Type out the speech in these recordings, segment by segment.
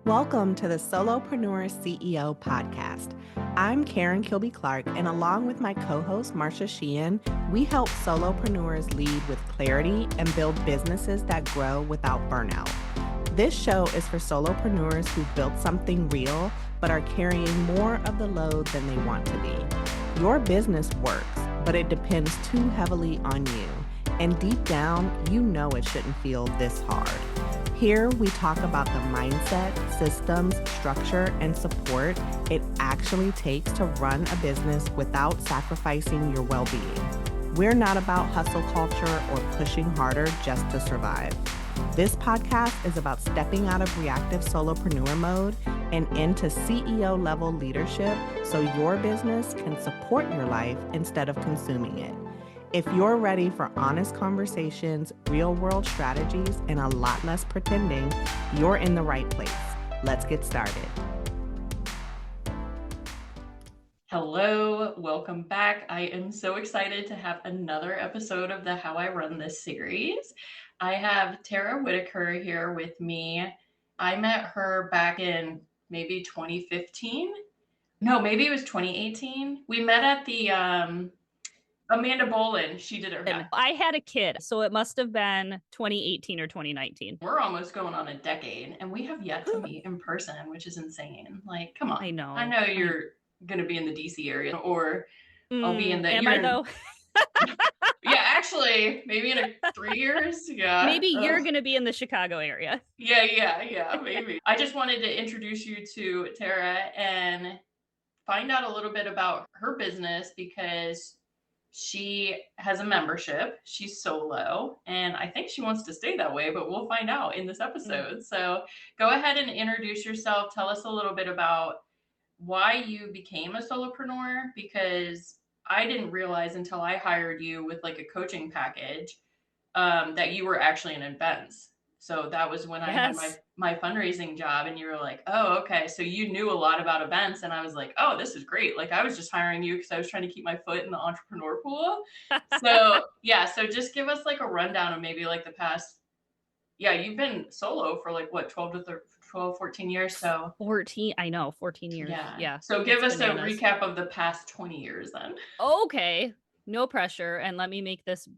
Welcome to the Solopreneur CEO podcast. I'm Karen Kilby-Clark, and along with my co-host, Marcia Sheehan, we help solopreneurs lead with clarity and build businesses that grow without burnout. This show is for solopreneurs who've built something real, but are carrying more of the load than they want to be. Your business works, but it depends too heavily on you. And deep down, you know it shouldn't feel this hard. Here, we talk about the mindset, systems, structure, and support it actually takes to run a business without sacrificing your well-being. We're not about hustle culture or pushing harder just to survive. This podcast is about stepping out of reactive solopreneur mode and into CEO-level leadership so your business can support your life instead of consuming it. If you're ready for honest conversations, real-world strategies, and a lot less pretending, you're in the right place. Let's get started. Hello, welcome back. I am so excited to have another episode of the How I Run This series. I have Tara Whitaker here with me. I met her back in maybe 2015. No, maybe it was 2018. We met at the Amanda Bolin, she did it. I had a kid, so it must have been 2018 or 2019. We're almost going on a decade, and we have yet to meet in person, which is insane. Like, come on. I know you're going to be in the DC area, or I'll be in the... Am I, though? Yeah, actually, maybe in 3 years. Yeah. Maybe you're going to be in the Chicago area. Yeah, maybe. I just wanted to introduce you to Tara and find out a little bit about her business because she has a membership. She's solo, and I think she wants to stay that way, but we'll find out in this episode. So go ahead and introduce yourself. Tell us a little bit about why you became a solopreneur, because I didn't realize until I hired you with like a coaching package that you were actually in events. So that was when I had my fundraising job, and you were like, oh, okay. So you knew a lot about events. And I was like, oh, this is great. Like, I was just hiring you because I was trying to keep my foot in the entrepreneur pool. So just give us like a rundown of maybe like the past, you've been solo for like what, 14 years. So 14 years. Yeah. So give us a recap of the past 20 years then. Okay. No pressure. And let me make this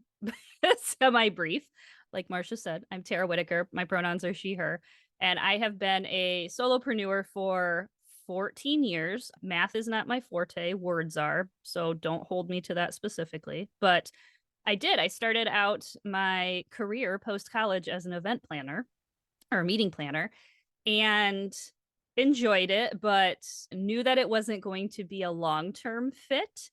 semi-brief. Like Marcia said, I'm Tara Whitaker. My pronouns are she, her. And I have been a solopreneur for 14 years. Math is not my forte. Words are. So don't hold me to that specifically. But I started out my career post-college as an event planner or meeting planner and enjoyed it, but knew that it wasn't going to be a long-term fit.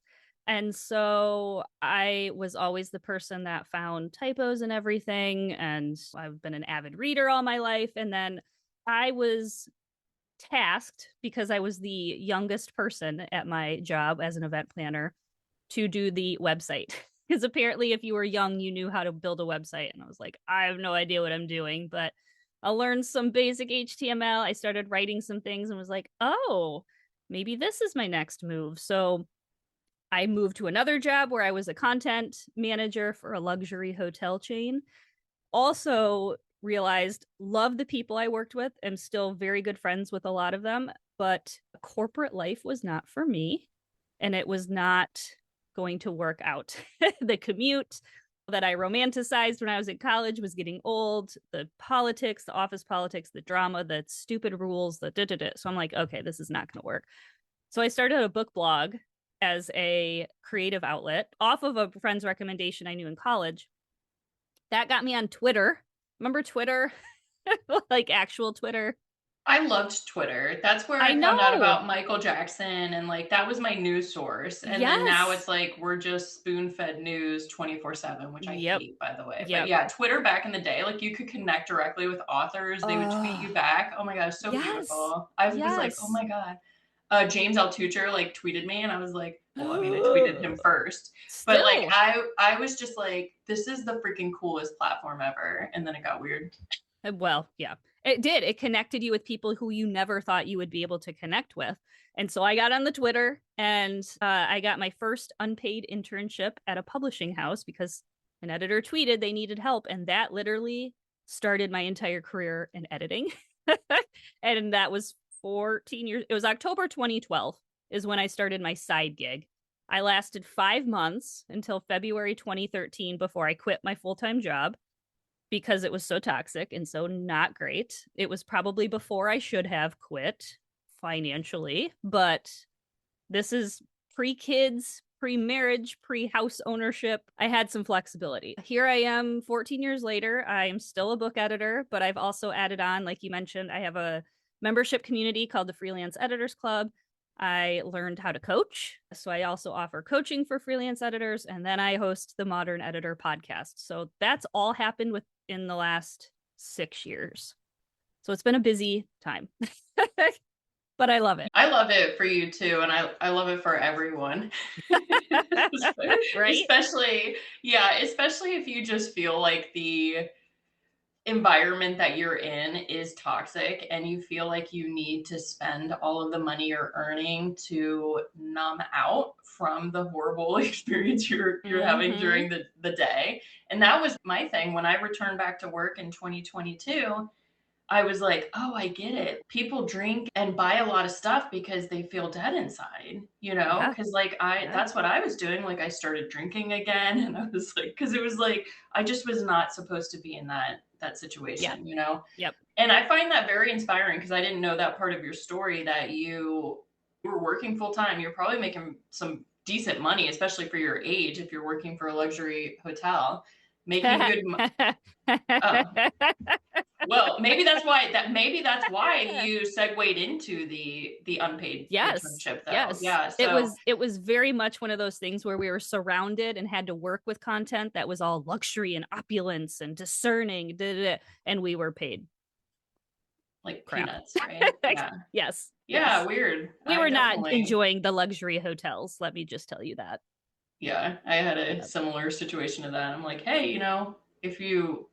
And so I was always the person that found typos and everything. And I've been an avid reader all my life. And then I was tasked, because I was the youngest person at my job as an event planner, to do the website. Because apparently if you were young, you knew how to build a website. And I was like, I have no idea what I'm doing, but I'll learn some basic HTML. I started writing some things and was like, oh, maybe this is my next move. So I moved to another job where I was a content manager for a luxury hotel chain. Also realized, love the people I worked with. I'm still very good friends with a lot of them, but corporate life was not for me, and it was not going to work out. The commute that I romanticized when I was in college was getting old. The politics, the office politics, the drama, the stupid rules, the da-da-da. So I'm like, okay, this is not going to work. So I started a book blog as a creative outlet off of a friend's recommendation I knew in college. That got me on Twitter. Remember Twitter? Like actual Twitter. I loved Twitter. That's where I found out about Michael Jackson, and like that was my news source. And then now it's like we're just spoon-fed news 24/7, which I hate, by the way. But yeah, Twitter back in the day, like you could connect directly with authors. They would tweet you back. Oh my God, so beautiful. I was like, oh my God. James Altucher like tweeted me, and I was like, well, I mean, I tweeted him first, but like I was just like, this is the freaking coolest platform ever. And then it got weird. Well, yeah, it did. It connected you with people who you never thought you would be able to connect with. And so I got on the Twitter, and I got my first unpaid internship at a publishing house because an editor tweeted they needed help. And that literally started my entire career in editing. And that was 14 years. It was October 2012 is when I started my side gig. I lasted 5 months until February 2013 before I quit my full-time job because it was so toxic and so not great. It was probably before I should have quit financially, but this is pre-kids, pre-marriage, pre-house ownership. I had some flexibility. Here I am 14 years later. I am still a book editor, but I've also added on, like you mentioned, I have a membership community called the Freelance Editors Club. I learned how to coach. So I also offer coaching for freelance editors. And then I host the Modern Editor podcast. So that's all happened within the last 6 years. So it's been a busy time, but I love it. I love it for you too. And I love it for everyone. Right? Especially if you just feel like the environment that you're in is toxic and you feel like you need to spend all of the money you're earning to numb out from the horrible experience you're having during the day. And that was my thing when I returned back to work in 2022. I was like, oh, I get it. People drink and buy a lot of stuff because they feel dead inside, Yeah. Because that's what I was doing. Like I started drinking again, and I was like, because it was like I just was not supposed to be in that situation, Yep. And I find that very inspiring because I didn't know that part of your story that you were working full time. You're probably making some decent money, especially for your age. If you're working for a luxury hotel, making good money. Oh. Well, maybe that's why you segued into the unpaid internship though. Yes. Yeah. So it was very much one of those things where we were surrounded and had to work with content that was all luxury and opulence and discerning, and we were paid like crap. Peanuts, right? Yeah. Yes. Yeah, yes. weird. We were not enjoying the luxury hotels, let me just tell you that. Yeah, I had a similar situation to that. I'm like, hey, if you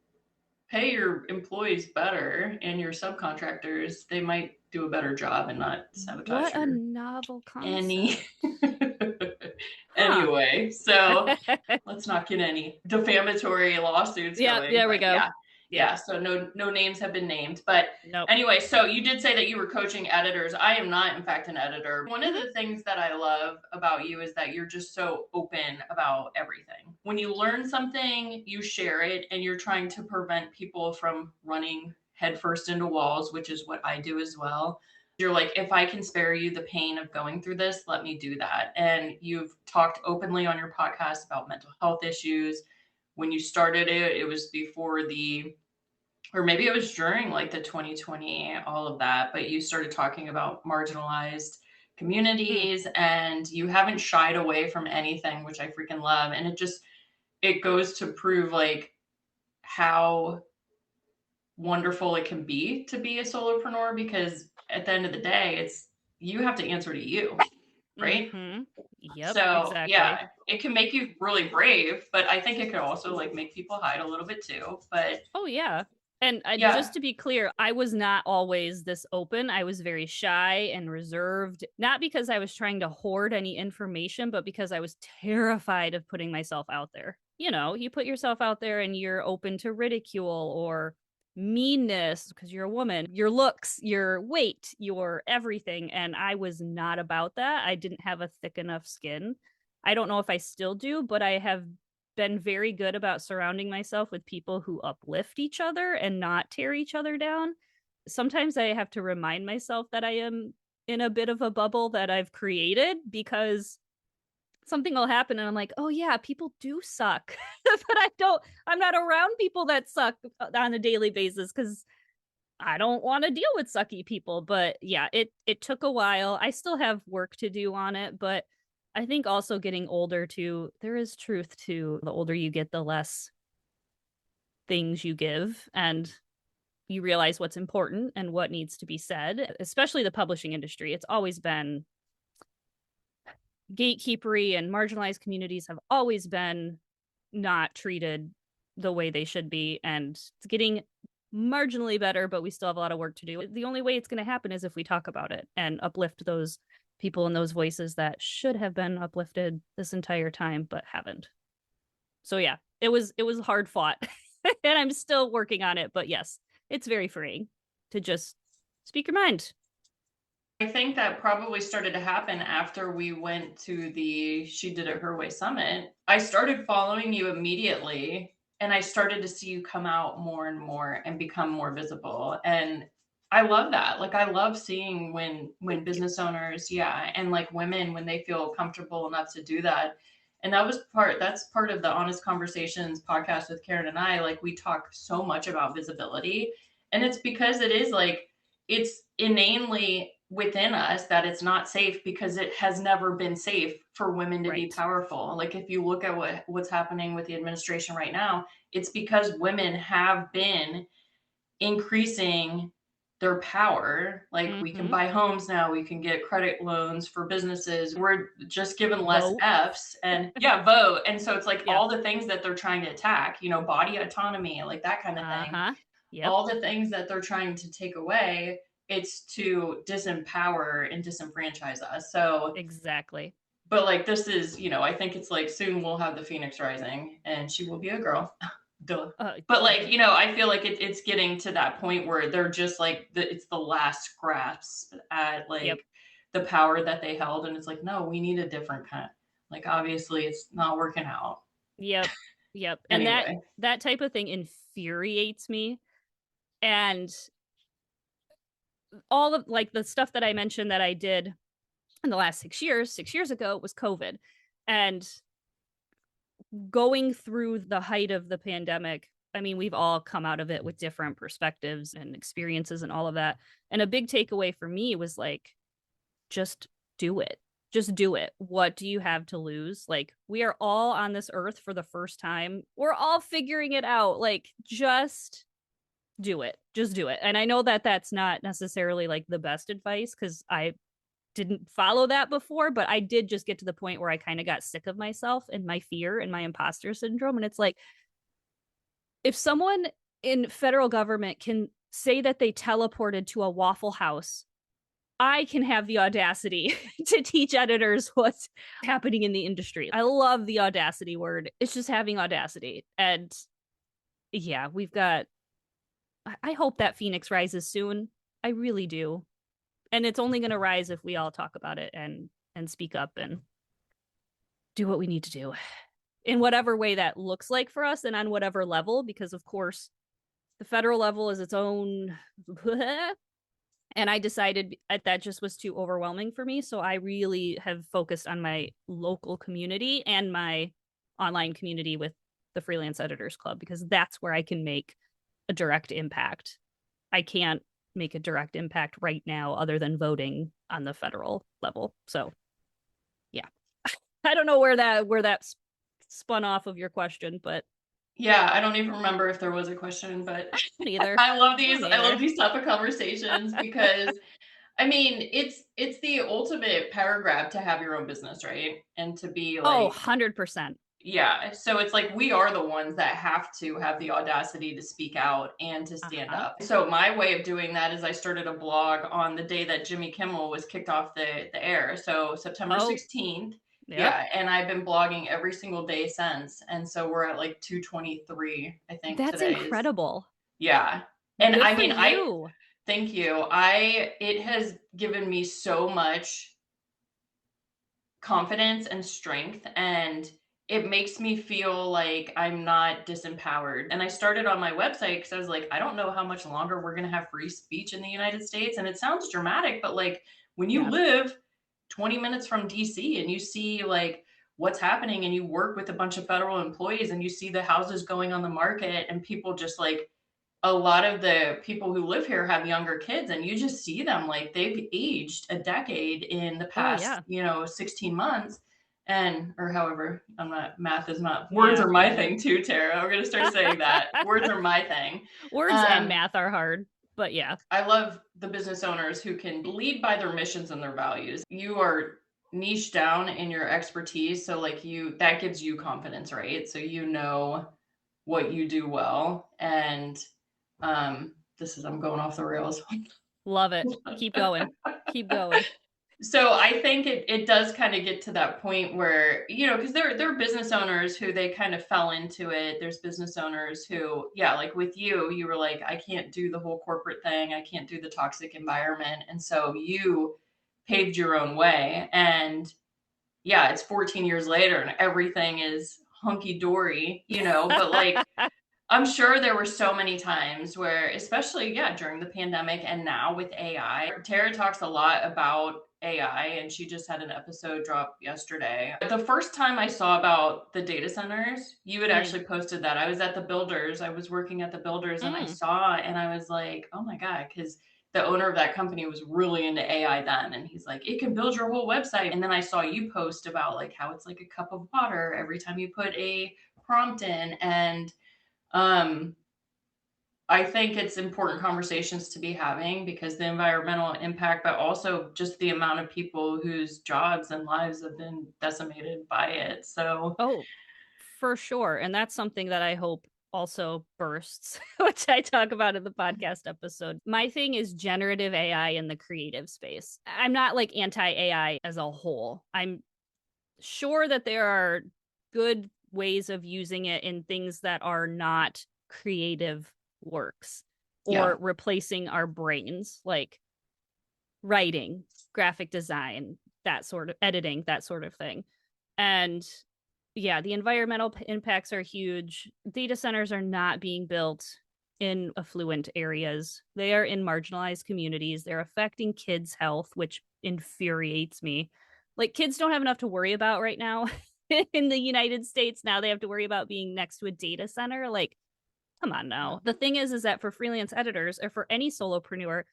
pay your employees better and your subcontractors, they might do a better job and not sabotage what a novel concept. Huh. Anyway, so let's not get any defamatory lawsuits going. There we go. Yeah, so no names have been named. But nope. Anyway, so you did say that you were coaching editors. I am not, in fact, an editor. One of the things that I love about you is that you're just so open about everything. When you learn something, you share it, and you're trying to prevent people from running headfirst into walls, which is what I do as well. You're like, if I can spare you the pain of going through this, let me do that. And you've talked openly on your podcast about mental health issues. When you started it, it was before or maybe it was during like the 2020, all of that, but you started talking about marginalized communities and you haven't shied away from anything, which I freaking love. And it goes to prove like how wonderful it can be to be a solopreneur, because at the end of the day, you have to answer to you, right? Yep. So exactly. yeah, it can make you really brave, but I think it could also like make people hide a little bit too. But oh yeah. And just to be clear, I was not always this open. I was very shy and reserved, not because I was trying to hoard any information, but because I was terrified of putting myself out there. You put yourself out there and you're open to ridicule or meanness because you're a woman, your looks, your weight, your everything. And I was not about that. I didn't have a thick enough skin. I don't know if I still do, but I have been very good about surrounding myself with people who uplift each other and not tear each other down. Sometimes I have to remind myself that I am in a bit of a bubble that I've created, because something will happen and I'm like, oh yeah, people do suck. But I'm not around people that suck on a daily basis because I don't want to deal with sucky people. But yeah, it took a while. I still have work to do on it, but I think also getting older too, there is truth to the older you get, the less things you give, and you realize what's important and what needs to be said, especially the publishing industry. It's always been gatekeepery, and marginalized communities have always been not treated the way they should be, and it's getting marginally better, but we still have a lot of work to do. The only way it's going to happen is if we talk about it and uplift those people and those voices that should have been uplifted this entire time but haven't. So yeah, it was hard fought and I'm still working on it, but yes, it's very freeing to just Speak your mind. I think that probably started to happen after we went to the She Did It Her Way summit. I started following you immediately and I started to see you come out more and more and become more visible. And I love that. Like I love seeing when Thank you. business owners, yeah, and like women when they feel comfortable enough to do that. And that's part of the Honest Conversations podcast with Karen and I. Like we talk so much about visibility. And it's because it is like it's inanely within us that it's not safe because it has never been safe for women to be Right. powerful. Like if you look at what's happening with the administration right now, it's because women have been increasing their power. Like we can Mm-hmm. buy homes now, we can get credit loans for businesses. We're just given less Vote. F's and yeah, vote. And so it's like Yep. all the things that they're trying to attack, body autonomy, like that kind of thing, Uh-huh. Yep. all the things that they're trying to take away, it's to disempower and disenfranchise us. So, Exactly. but like this is, I think it's like soon we'll have the Phoenix Rising and she will be a girl. Duh. But like, I feel like it's getting to that point where they're just like it's the last grasp at like Yep. the power that they held. And it's like, no, we need a different kind. Like obviously it's not working out. Yep. Yep. And Anyway. that type of thing infuriates me. And all of like the stuff that I mentioned that I did in the last 6 years ago was COVID. And going through the height of the pandemic, I mean, we've all come out of it with different perspectives and experiences and all of that. And a big takeaway for me was like, just do it. Just do it. What do you have to lose? Like, we are all on this earth for the first time. We're all figuring it out. Like, just do it. Just do it. And I know that that's not necessarily like the best advice because I didn't follow that before, but I did just get to the point where I kind of got sick of myself and my fear and my imposter syndrome. And it's like, if someone in federal government can say that they teleported to a Waffle House, I can have the audacity to teach editors what's happening in the industry. I love the audacity word. It's just having audacity. And yeah, I hope that Phoenix rises soon. I really do. And it's only going to rise if we all talk about it and speak up and do what we need to do in whatever way that looks like for us and on whatever level, because of course the federal level is its own. And I decided that just was too overwhelming for me. So I really have focused on my local community and my online community with the Freelance Editors Club, because that's where I can make a direct impact. I can't make a direct impact right now other than voting on the federal level. So yeah. I don't know where that spun off of your question, but Yeah, I don't even remember if there was a question, but neither. I love these type of conversations because I mean, it's the ultimate power grab to have your own business, right? And to be Oh, like 100%. yeah, so it's like we are the ones that have to have the audacity to speak out and to stand Uh-huh. up. So my way of doing that is I started a blog on the day that Jimmy Kimmel was kicked off the air. So September Oh, 16th. yep. Yeah, and I've been blogging every single day since. And so we're at like 223, I think That's today is. incredible. Yeah. And Good I for mean, you. thank you. It has given me so much confidence and strength, and it makes me feel like I'm not disempowered. And I started on my website because I was like, I don't know how much longer we're going to have free speech in the United States. And it sounds dramatic, but like when you Yeah. live 20 minutes from DC and you see like what's happening and you work with a bunch of federal employees and you see the houses going on the market and people just like a lot of the people who live here have younger kids and you just see them like they've aged a decade in the Oh past, yeah. 16 months and or however, I'm not math is not words Yeah. are my thing too, Tara. I'm gonna start saying that. Words are my thing. Words and math are hard, but yeah. I love the business owners who can lead by their missions and their values. You are niche down in your expertise. So like that gives you confidence, right? So you know what you do well. And I'm going off the rails. Love it. Keep going. Keep going. So I think it does kind of get to that point where, because there are business owners who they kind of fell into it. There's business owners who, yeah, like with you were like, I can't do the whole corporate thing. I can't do the toxic environment. And so you paved your own way. And yeah, it's 14 years later and everything is hunky dory, but like, I'm sure there were so many times where, especially, yeah, during the pandemic and now with AI, Tara talks a lot about AI and she just had an episode drop yesterday. The first time I saw about the data centers, you had Mm, actually posted that. I was at the builders, I was working at the builders and I mm. saw and I was like, oh my God, because the owner of that company was really into AI then. And he's like, it can build your whole website. And then I saw you post about like how it's like a cup of water every time you put a prompt in. And um, I think it's important conversations to be having because the environmental impact, but also just the amount of people whose jobs and lives have been decimated by it. So, Oh, for sure. And that's something that I hope also bursts, which I talk about in the podcast episode. My thing is generative AI in the creative space. I'm not like anti AI as a whole. I'm sure that there are good ways of using it in things that are not creative works yeah, or replacing our brains, like writing, graphic design, that sort of editing, that sort of thing. And yeah, the environmental impacts are huge. Data centers are not being built in affluent areas. They are in marginalized communities. They're affecting kids' health, which infuriates me. Like kids don't have enough to worry about right now in the United States. Now they have to worry about being next to a data center. Like, come on now. The thing is that for freelance editors or for any solopreneur,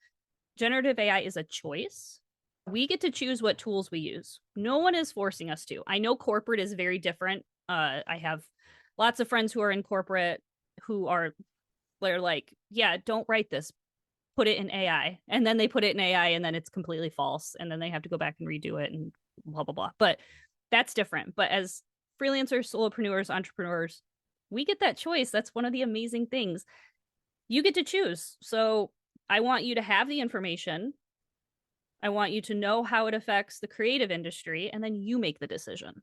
generative AI is a choice. We get to choose what tools we use. No one is forcing us to. I know corporate is very different. I have lots of friends who are in corporate who are they're like, yeah, don't write this. Put it in AI. And then they put it in AI and then it's completely false. And then they have to go back and redo it and blah, blah, blah. But that's different. But as freelancers, solopreneurs, entrepreneurs, we get that choice. That's one of the amazing things. You get to choose. So I want you to have the information. I want you to know how it affects the creative industry, and then you make the decision.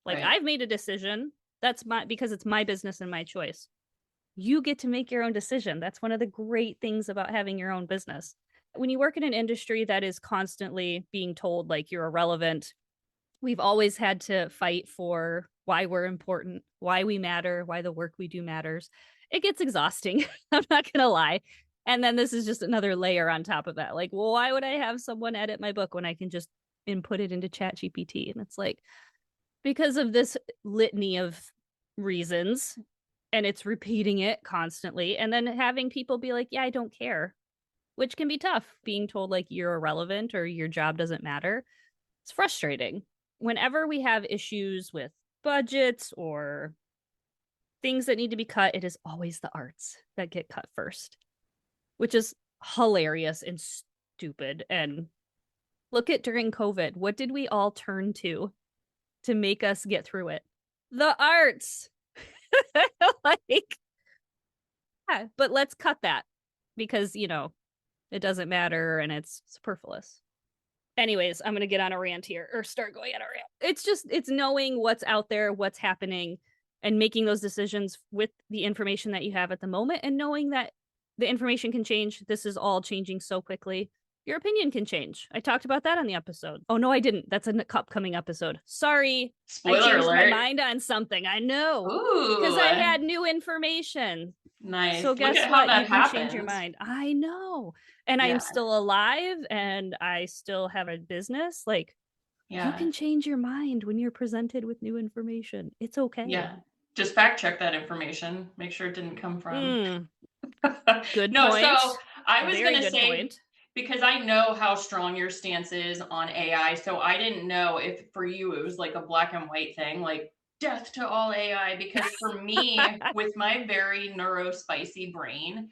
Like right. I've made a decision. That's my because it's my business and my choice. You get to make your own decision. That's one of the great things about having your own business. When you work in an industry that is constantly being told like you're irrelevant, we've always had to fight for why we're important, why we matter, why the work we do matters. It gets exhausting. I'm not going to lie. And then this is just another layer on top of that. Like, well, why would I have someone edit my book when I can just input it into ChatGPT? And it's like, because of this litany of reasons, and it's repeating it constantly. And then having people be like, yeah, I don't care, which can be tough. Being told like you're irrelevant or your job doesn't matter. It's frustrating. Whenever we have issues with budgets or things that need to be cut, it is always the arts that get cut first, which is hilarious and stupid. And look at during COVID, what did we all turn to make us get through it? The arts. Like, yeah, but let's cut that because, it doesn't matter and it's superfluous. Anyways, I'm going to get on a rant here or start going on a rant. It's knowing what's out there, what's happening, and making those decisions with the information that you have at the moment and knowing that the information can change. This is all changing so quickly. Your opinion can change. I talked about that on the episode. Oh, no, I didn't. That's an upcoming episode. Sorry. I Spoiler changed my alert. mind on something. I know. Because Ooh, I had new information. nice. So Look guess at how what? that You can change your happens. mind. I know. And I'm Yeah, still alive and I still have a business. Like, you yeah, can change your mind when you're presented with new information. It's okay. yeah. Just fact check that information. Make sure it didn't come from. Mm, good No, so point. I was Very gonna good say, point. because I know how strong your stance is on AI, so I didn't know if for you it was like a black and white thing, like death to all AI. Because for me, with my very neurospicy brain,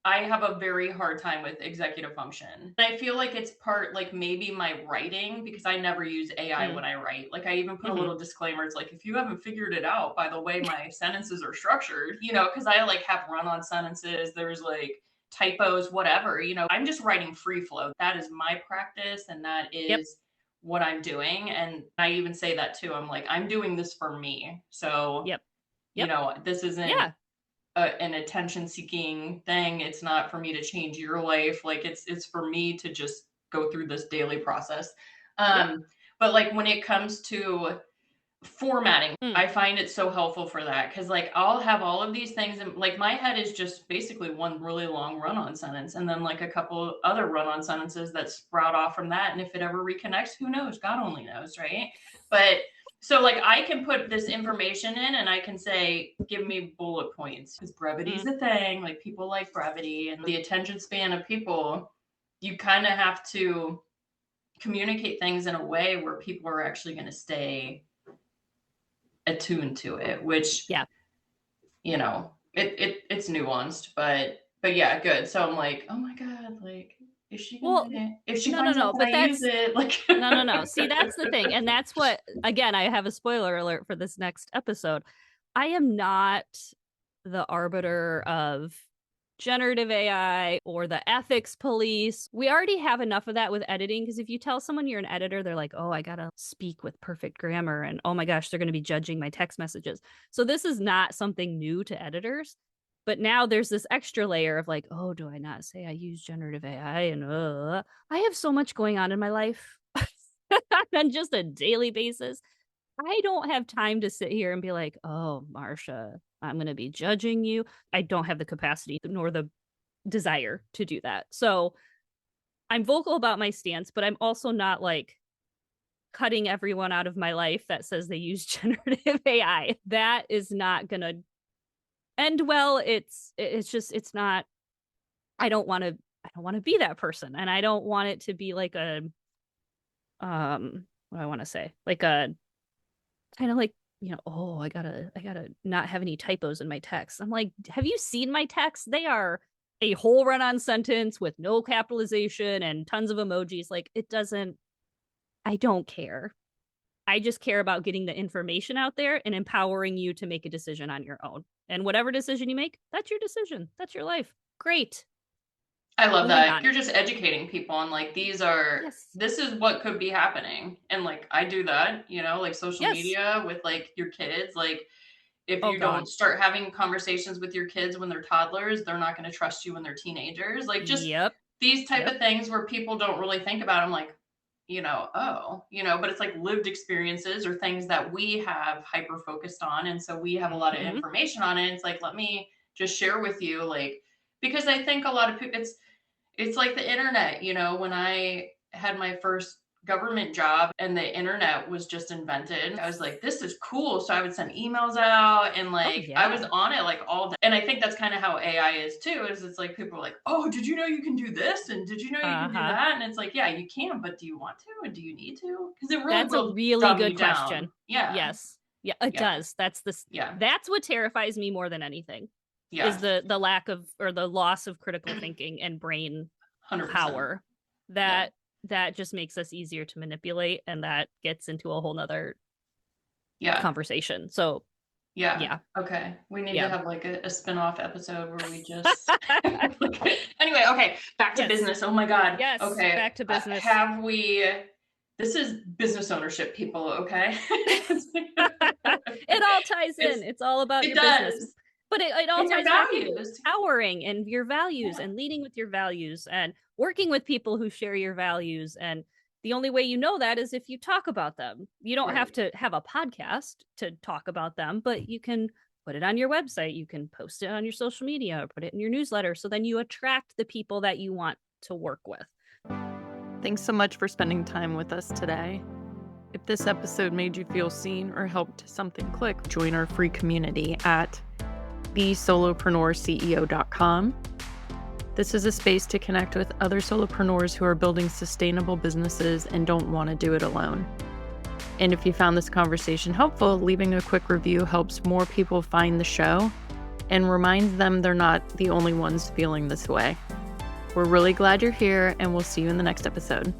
I have a very hard time with executive function. I feel like it's part like maybe my writing because I never use AI Mm, when I write. Like I even put a hmm little disclaimer. It's like if you haven't figured it out by the way my sentences are structured, because I like have run-on sentences. There's like typos, whatever. I'm just writing free flow. That is my practice, and that Yep. is what I'm doing. And I even say that too. I'm like, I'm doing this for me. So, Yep. you Yep. know, this isn't Yeah. an attention seeking thing. It's not for me to change your life. Like it's for me to just go through this daily process. Yep. But like when it comes to formatting, Mm. I find it so helpful for that, because like I'll have all of these things and like my head is just basically one really long run-on sentence and then like a couple other run-on sentences that sprout off from that, and if it ever reconnects, who knows, God only knows, right? But so like I can put this information in and I can say, give me bullet points, because brevity is a thing. Like people like brevity, and the attention span of people, you kind of have to communicate things in a way where people are actually going to stay attuned to it, which, Yeah. you know, it's nuanced, but yeah, good. So I'm like, oh my God, like, is she Well, gonna, if she no, finds out that but I use it, like no. See, that's the thing. And that's what, again, I have a spoiler alert for this next episode. I am not the arbiter of generative AI or the ethics police. We already have enough of that with editing, because if you tell someone you're an editor, they're like, oh, I gotta speak with perfect grammar, and oh my gosh, they're going to be judging my text messages. So this is not something new to editors. But now there's this extra layer of like, oh, do I not say I use generative AI? And I have so much going on in my life on just a daily basis. I don't have time to sit here and be like, oh, Marsha, I'm going to be judging you. I don't have the capacity nor the desire to do that. So I'm vocal about my stance, but I'm also not like cutting everyone out of my life that says they use generative AI. That is not going to end well. It's not, I don't want to be that person. And I don't want it to be like a, what do I want to say? Like a kind of like, you know, oh, I gotta not have any typos in my text. I'm like, have you seen my texts? They are a whole run-on sentence with no capitalization and tons of emojis. Like, it doesn't, I don't care. I just care about getting the information out there and empowering you to make a decision on your own. And whatever decision you make, that's your decision. That's your life. Great. I love Moving that. on. You're just educating people on like, these are, Yes. this is what could be happening. And like, I do that, you know, like social Yes. media with like your kids. Like, if Oh, you God. don't start having conversations with your kids when they're toddlers, they're not going to trust you when they're teenagers. Like, just Yep. these type of things where people don't really think about. I'm like, you know, oh, you know, but it's like lived experiences or things that we have hyper focused on. And so we have a lot of information on it. It's like, let me just share with you, like, because I think a lot of people, it's like the internet, you know, when I had my first government job and the internet was just invented, I was like, this is cool. So I would send emails out and like, I was on it like all day. And I think that's kind of how AI is too, is it's like, people are like, oh, did you know you can do this? And did you know you can do that? And it's like, yeah, you can, but do you want to? And do you need to? Because it really That's will a really dumb good you question. down. Yeah. Yes. Yeah, it does. That's that's what terrifies me more than anything. Is the lack of, or the loss of critical thinking and brain 100%. power. That just makes us easier to manipulate, and that gets into a whole nother conversation. So okay, we need to have like a spin-off episode where we just anyway, okay, back to business. Oh my God. Yes. Okay, back to business. Have we, this is business ownership, people, okay? It all ties in. It's all about your business. But it all ties back to empowering and your values and leading with your values and working with people who share your values. And the only way you know that is if you talk about them. You don't have to have a podcast to talk about them, but you can put it on your website. You can post it on your social media or put it in your newsletter. So then you attract the people that you want to work with. Thanks so much for spending time with us today. If this episode made you feel seen or helped something click, join our free community at thesolopreneurceo.com. This is a space to connect with other solopreneurs who are building sustainable businesses and don't want to do it alone. And if you found this conversation helpful, leaving a quick review helps more people find the show and reminds them they're not the only ones feeling this way. We're really glad you're here, and we'll see you in the next episode.